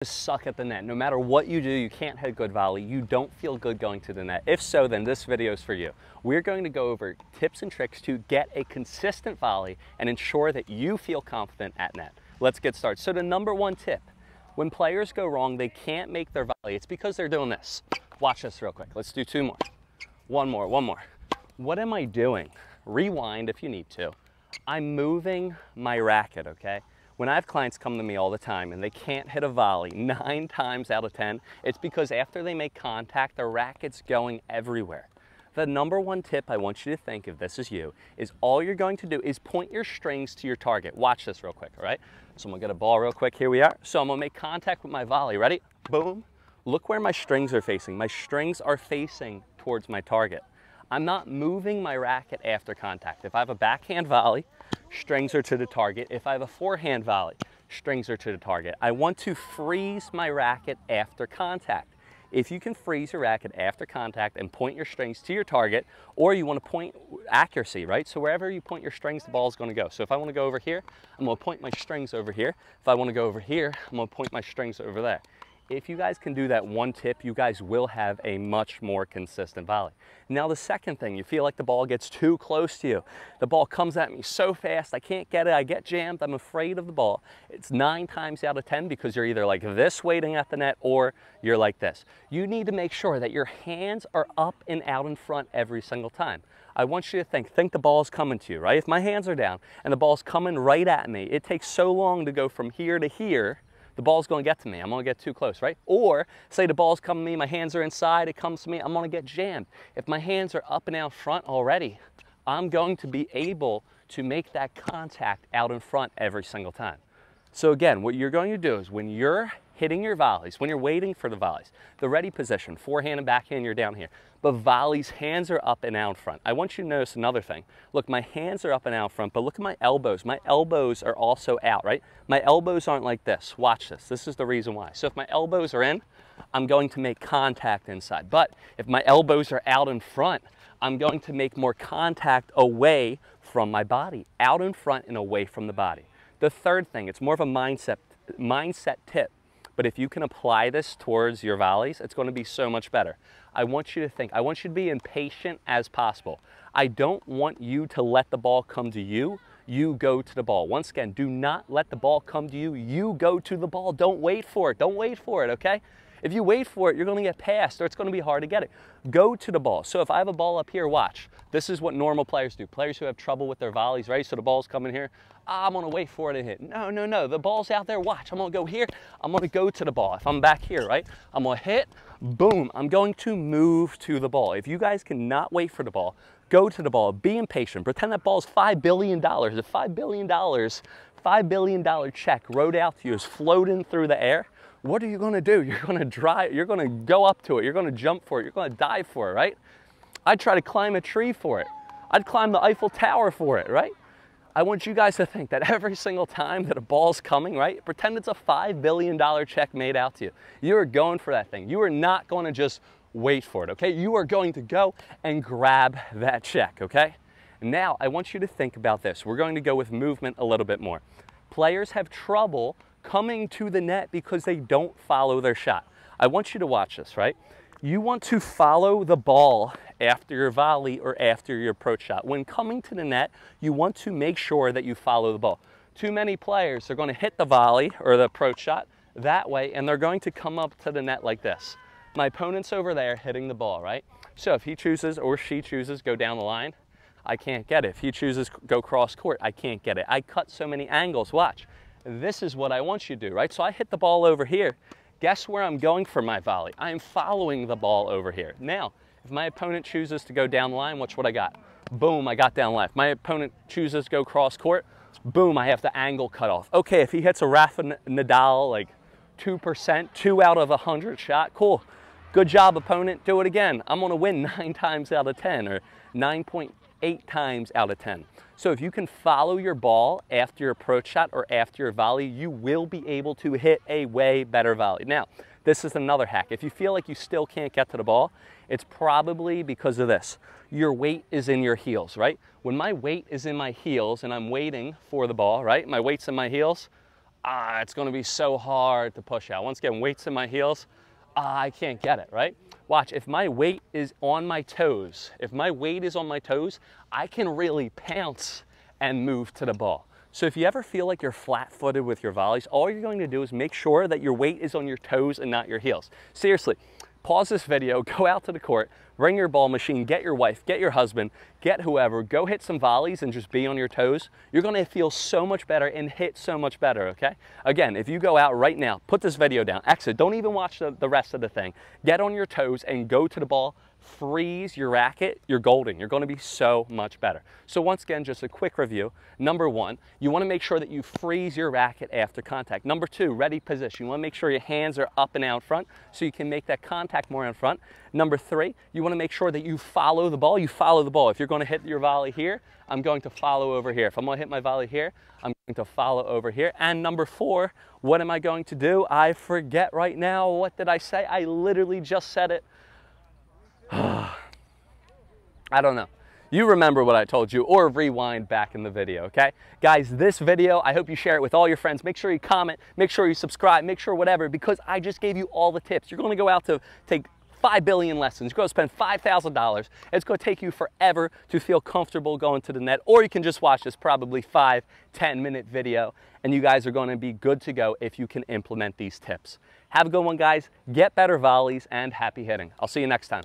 Suck at the net. No matter what you do, you can't hit a good volley. You don't feel good going to the net. If so, then this video is for you. We're going to go over tips and tricks to get a consistent volley and ensure that you feel confident at net. Let's get started. So the number one tip, when players go wrong, they can't make their volley. It's because they're doing this. Watch this real quick. Let's do two more. One more. What am I doing? Rewind if you need to. I'm moving my racket, okay? When I have clients come to me all the time and they can't hit a volley, 9 times out of 10, it's because after they make contact, the racket's going everywhere. The number one tip I want you to think, if this is you, is all you're going to do is point your strings to your target. Watch this real quick, all right? So I'm gonna get a ball real quick. Here we are. So I'm gonna make contact with my volley. Ready? Boom. Look where my strings are facing. My strings are facing towards my target. I'm not moving my racket after contact. If I have a backhand volley, strings are to the target. If I have a forehand volley, strings are to the target. I want to freeze my racket after contact. If you can freeze your racket after contact and point your strings to your target, or you want to point accuracy, right? So wherever you point your strings, the ball is going to go. So if I want to go over here, I'm going to point my strings over here. If I want to go over here, I'm going to point my strings over there. If you guys can do that one tip, you guys will have a much more consistent volley. Now the second thing, you feel like the ball gets too close to you. The ball comes at me so fast, I can't get it, I get jammed, I'm afraid of the ball. It's 9 times out of 10 because you're either like this waiting at the net or you're like this. You need to make sure that your hands are up and out in front every single time. I want you to think the ball's coming to you, right? If my hands are down and the ball's coming right at me, it takes so long to go from here to here, the ball's going to get to me. I'm going to get too close, right? Or say the ball's coming to me, my hands are inside, it comes to me, I'm going to get jammed. If my hands are up and out front already, I'm going to be able to make that contact out in front every single time. So again, what you're going to do is when you're hitting your volleys, when you're waiting for the volleys, the ready position, forehand and backhand, you're down here. But volleys, hands are up and out front. I want you to notice another thing. Look, my hands are up and out front, but look at my elbows. My elbows are also out, right? My elbows aren't like this. Watch this. This is the reason why. So if my elbows are in, I'm going to make contact inside. But if my elbows are out in front, I'm going to make more contact away from my body, out in front and away from the body. The third thing, it's more of a mindset tip, but if you can apply this towards your volleys, it's going to be so much better. I want you to think, I want you to be impatient as possible. I don't want you to let the ball come to you. You go to the ball. Once again, do not let the ball come to you. You go to the ball. Don't wait for it. Don't wait for it, okay? If you wait for it, you're going to get passed or it's going to be hard to get it. Go to the ball. So if I have a ball up here, watch. This is what normal players do. Players who have trouble with their volleys, right? So the ball's coming here. I'm going to wait for it to hit. No. The ball's out there. Watch. I'm going to go here. I'm going to go to the ball. If I'm back here, right? I'm going to hit. Boom. I'm going to move to the ball. If you guys cannot wait for the ball, go to the ball. Be impatient. Pretend that ball's $5 billion. If $5 billion check rode out to you is floating through the air, what are you going to do? You're going to drive, you're going to go up to it, you're going to jump for it, you're going to dive for it, right? I'd try to climb a tree for it. I'd climb the Eiffel Tower for it, right? I want you guys to think that every single time that a ball's coming, right? Pretend it's a $5 billion check made out to you. You are going for that thing. You are not going to just wait for it, okay? You are going to go and grab that check, okay? Now, I want you to think about this. We're going to go with movement a little bit more. Players have trouble coming to the net because they don't follow their shot. I want you to watch this, right? You want to follow the ball after your volley or after your approach shot. When coming to the net, you want to make sure that you follow the ball. Too many players are going to hit the volley or the approach shot that way, and they're going to come up to the net like this. My opponent's over there hitting the ball, right? So if he chooses or she chooses go down the line, I can't get it. If he chooses go cross court, I can't get it. I cut so many angles. Watch. This is what I want you to do, right? So I hit the ball over here. Guess where I'm going for my volley? I'm following the ball over here. Now, if my opponent chooses to go down the line, watch what I got. Boom, I got down left. My opponent chooses to go cross court. Boom, I have the angle cut off. Okay, if he hits a Rafa Nadal, like 2%, 2 out of 100 shot, cool. Good job, opponent. Do it again. I'm going to win 9 times out of 10 or 9.8 times out of 10. So if you can follow your ball after your approach shot or after your volley, you will be able to hit a way better volley. Now, this is another hack. If you feel like you still can't get to the ball, it's probably because of this. Your weight is in your heels, right? When my weight is in my heels and I'm waiting for the ball, right? My weight's in my heels, it's gonna be so hard to push out. Once again, weight's in my heels, I can't get it, right? Watch, if my weight is on my toes, I can really pounce and move to the ball. So if you ever feel like you're flat-footed with your volleys, all you're going to do is make sure that your weight is on your toes and not your heels. Seriously, pause this video, go out to the court, bring your ball machine, get your wife, get your husband, get whoever, go hit some volleys and just be on your toes. You're gonna feel so much better and hit so much better, okay? Again, if you go out right now, put this video down, exit, don't even watch the rest of the thing. Get on your toes and go to the ball, freeze your racket, you're golden. You're gonna be so much better. So once again, just a quick review. Number one, you wanna make sure that you freeze your racket after contact. Number two, ready position. You wanna make sure your hands are up and out front so you can make that contact more in front. Number three, you wanna make sure that you follow the ball. You follow the ball. If you're gonna hit your volley here, I'm going to follow over here. If I'm gonna hit my volley here, I'm going to follow over here. And number four, what am I going to do? I forget right now. What did I say? I literally just said it. I don't know. You remember what I told you, or rewind back in the video, okay? Guys, this video, I hope you share it with all your friends. Make sure you comment, make sure you subscribe, make sure whatever, because I just gave you all the tips. You're gonna go out to take 5 billion lessons. You're gonna spend $5,000. It's gonna take you forever to feel comfortable going to the net, or you can just watch this probably 5-10 minute video, and you guys are gonna be good to go if you can implement these tips. Have a good one, guys. Get better volleys, and happy hitting. I'll see you next time.